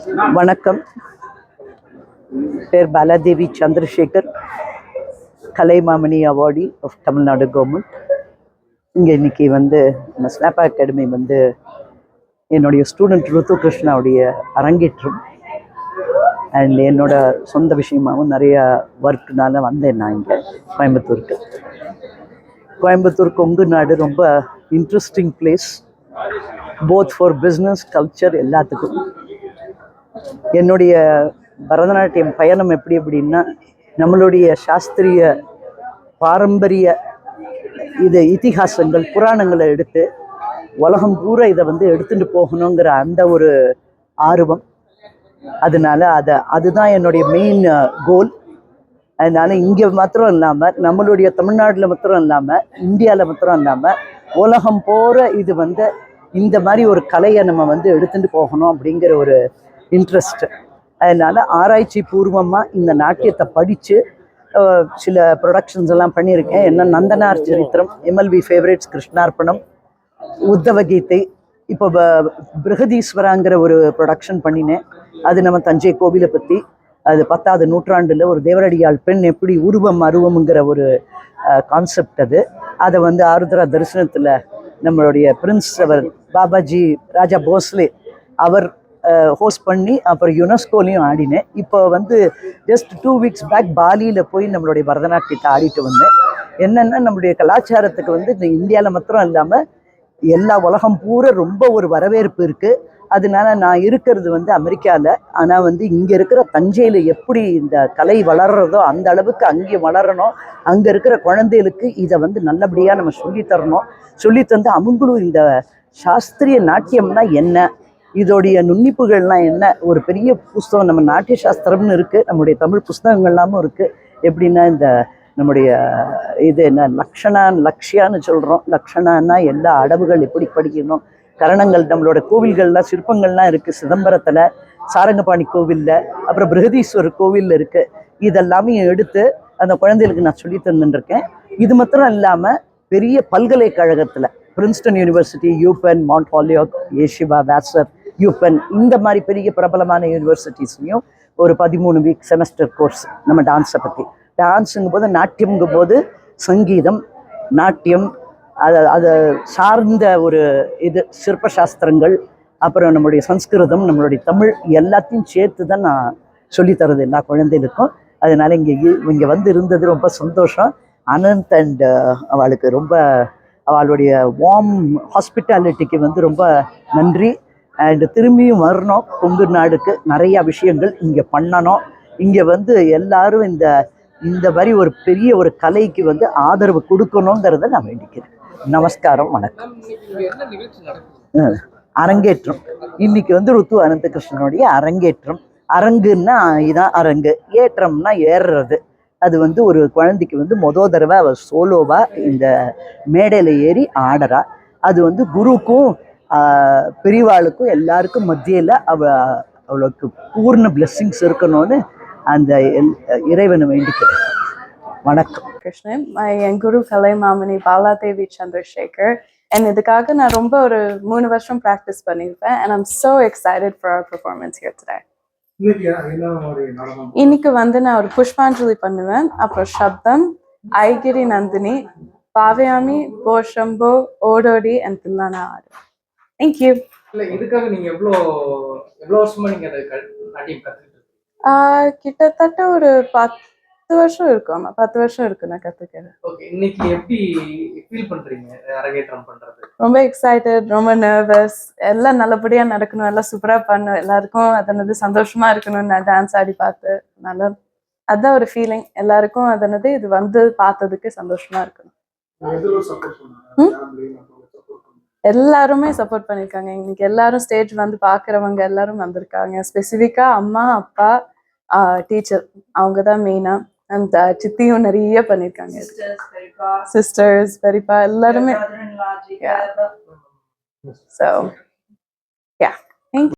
வணக்கம். பேர் Baladevi Chandrasekar, Kalaimamani awardee of Tamil Nadu government. இங்கே இன்னைக்கு நம்ம ஸ்னாப் அகாடமி என்னுடைய ஸ்டூடெண்ட் ருத்து கிருஷ்ணாவுடைய அரங்கேற்றம் அண்ட் என்னோட சொந்த விஷயமாகவும் நிறைய ஒர்க்னால வந்தேன். நான் இங்கே கோயம்புத்தூர் கொங்கு நாடு ரொம்ப interesting place, both for business culture எல்லாத்துக்கும். என்னுடைய பரதநாட்டியம் பயணம் எப்படின்னா, நம்மளுடைய சாஸ்திரிய பாரம்பரிய இதிகாசங்கள் புராணங்களை எடுத்து உலகம் பூரா இதை எடுத்துட்டு போகணுங்கிற அந்த ஒரு ஆர்வம். அதனால அதுதான் என்னுடைய மெயின் கோல். அதனால இங்கே மாத்திரம் இல்லாமல், நம்மளுடைய தமிழ்நாட்டில் மாத்திரம் இல்லாமல், இந்தியாவில் மாத்திரம் இல்லாமல், உலகம் போகிற இது இந்த மாதிரி ஒரு கலையை நம்ம எடுத்துட்டு போகணும் அப்படிங்கிற ஒரு இன்ட்ரெஸ்ட். அதனால ஆராய்ச்சி பூர்வமாக இந்த நாட்டியத்தை படித்து சில ப்ரொடக்ஷன்ஸ் எல்லாம் பண்ணியிருக்கேன். என்ன நந்தனார் சரித்திரம், MLV ஃபேவரேட்ஸ், கிருஷ்ணார்ப்பணம், உத்தவகீதை, இப்போ பிருகதீஸ்வராங்கிற ஒரு ப்ரொடக்ஷன் பண்ணினேன். அது நம்ம தஞ்சை கோவிலை பற்றி. அது 10ஆவது நூற்றாண்டில் ஒரு தேவரடியாள் பெண் எப்படி உருவம் அருவம்ங்கிற ஒரு கான்செப்ட். அதை ஆருத்ரா தரிசனத்தில் நம்மளுடைய பிரின்ஸ் அவர் பாபாஜி ராஜா போஸ்லே அவர் ஹோஸ்ட் பண்ணி அப்புறம் யுனெஸ்கோலையும் ஆடினேன். இப்போ ஜஸ்ட் 2 வீக்ஸ் பேக் பாலியில் போய் நம்மளுடைய பரதநாட்டியத்தை ஆடிட்டு வந்தேன். என்னென்னா, நம்மளுடைய கலாச்சாரத்துக்கு இந்த இந்தியாவில் மாத்திரம் இல்லாமல் எல்லா உலகம் பூரா ரொம்ப ஒரு வரவேற்பு இருக்குது. அதனால நான் இருக்கிறது அமெரிக்காவில். ஆனால் இங்கே இருக்கிற தஞ்சையில் எப்படி இந்த கலை வளர்கிறதோ அந்த அளவுக்கு அங்கேயும் வளரணும். அங்கே இருக்கிற குழந்தைகளுக்கு இதை நல்லபடியாக நம்ம சொல்லித்தரணும். சொல்லித்தந்து அவங்களும் இந்த சாஸ்திரிய நாட்டியம்னா என்ன, இதோடைய நுண்ணிப்புகள்லாம் என்ன, ஒரு பெரிய புஸ்தகம் நம்ம நாட்டிய சாஸ்திரம்னு இருக்குது, நம்முடைய தமிழ் புஸ்தகங்கள்லாமும் இருக்குது. எப்படின்னா, இந்த நம்முடைய இது என்ன லக்ஷியான்னு சொல்கிறோம். லக்ஷணான்னா எல்லா அடவுகள் எப்படி படிக்கணும், கரணங்கள், நம்மளோட கோவில்கள்லாம் சிற்பங்கள்லாம் இருக்குது. சிதம்பரத்தில் சாரங்கபாணி கோவிலில், அப்புறம் பிருகதீஸ்வரர் கோவிலில் இருக்குது. இதெல்லாமே எடுத்து அந்த குழந்தைகளுக்கு நான் சொல்லி தந்துட்டுருக்கேன். இது மாத்திரம் இல்லாமல் பெரிய பல்கலைக்கழகத்தில் பிரின்ஸ்டன் யூனிவர்சிட்டி, யூபென், மவுண்ட் ஹாலியாக், ஏஷிவா, வேசர், யூபென், இந்த மாதிரி பெரிய பிரபலமான யூனிவர்சிட்டிஸ்லையும் ஒரு 13 வீக் செமஸ்டர் கோர்ஸ் நம்ம டான்ஸை பற்றி. டான்ஸுங்கும் போது, நாட்டியம்ங்கும் போது சங்கீதம், நாட்டியம், அதை சார்ந்த ஒரு சிற்பசாஸ்திரங்கள், அப்புறம் நம்மளுடைய சம்ஸ்கிருதம், நம்மளுடைய தமிழ் எல்லாத்தையும் சேர்த்து தான் நான் சொல்லித்தரது எல்லா குழந்தைகளுக்கும். அதனால இங்கே இருந்தது ரொம்ப சந்தோஷம். அனந்த் அண்ட் அவளுக்கு ரொம்ப அவளுடைய வார்ம் ஹாஸ்பிட்டாலிட்டிக்கு ரொம்ப நன்றி. அண்ட் திரும்பியும் வரணும் கொங்கு நாடுக்கு. நிறையா விஷயங்கள் இங்கே பண்ணணும். இங்கே எல்லாரும் இந்த மாதிரி ஒரு பெரிய ஒரு கலைக்கு ஆதரவு கொடுக்கணுங்கிறத நான் வேண்டிக்கிறேன். நமஸ்காரம், வணக்கம். அரங்கேற்றம் இன்னைக்கு ருத்து அனந்த கிருஷ்ணனுடைய அரங்கேற்றம். அரங்குன்னா இதான் அரங்கு, ஏற்றம்னா ஏறுறது. அது ஒரு குழந்தைக்கு மொதல் தடவை அவள் சோலோவா இந்த மேடையில் ஏறி ஆடுறா. அது குருக்கும் பெரியவாளுக்கும் எல்லாருக்கும் மத்தியில் அவளுக்கு பூர்ண பிளெஸ்ஸிங்ஸ் இருக்கணும்னு அந்த இறைவனை வேண்டிக்கிறேன். வணக்கம். கிருஷ்ணன், என் குரு கலைமாமணி பாலாதேவி சந்திரசேகர். And இதுக்காக நான் ரொம்ப ஒரு 3 வருஷம் ப்ராக்டிஸ் பண்ணியிருப்பேன். And I'm so excited for our performance here today. இன்னைக்கு நான் ஒரு புஷ்பாஞ்சலி பண்ணுவேன், அப்புறம் சப்தம், ஐகிரி நந்தினி, பாவயாமி, போஷம்போ, ஓடோடி அண்ட் தில்லானா ஆடு. தேங்க்யூ. இதுக்காக நீங்க எவ்வளவு வருஷமா நீங்க நாட்டியம் கத்துக்கிட்டு? கிட்டத்தட்ட ஒரு 10 வருஷம் இருக்கும். ஆமா, 10 வருஷம் இருக்கு நான் கத்துக்கிறேன். ஓகே, இன்னைக்கு எப்படி ஃபீல் பண்றீங்க அரங்கேற்றம் பண்றது? ரொம்ப எக்ஸைட்டட், ரொம்ப நர்வஸ். எல்லாம் நல்லபடியா நடக்கணும், எல்லாம் சூப்பரா பண்ணணும், எல்லாருக்கும் அதனது சந்தோஷமா இருக்கணும். நான் டான்ஸ் ஆடி பார்த்து அதான் ஒரு ஃபீலிங். எல்லாருக்கும் அதனது இது பார்த்ததுக்கு சந்தோஷமா இருக்கணும். எல்லாருமே சப்போர்ட் பண்ணிருக்காங்க. இன்னைக்கு எல்லாரும் ஸ்டேஜ் பாக்குறவங்க எல்லாரும் வந்திருக்காங்க. ஸ்பெசிஃபிக்கா அம்மா, அப்பா, டீச்சர், அவங்க தான் மெயினா. அந்த சித்தியும் நிறைய பண்ணிருக்காங்க. சிஸ்டர்ஸ், பெரியப்பா எல்லாருமே. So yeah, thank you.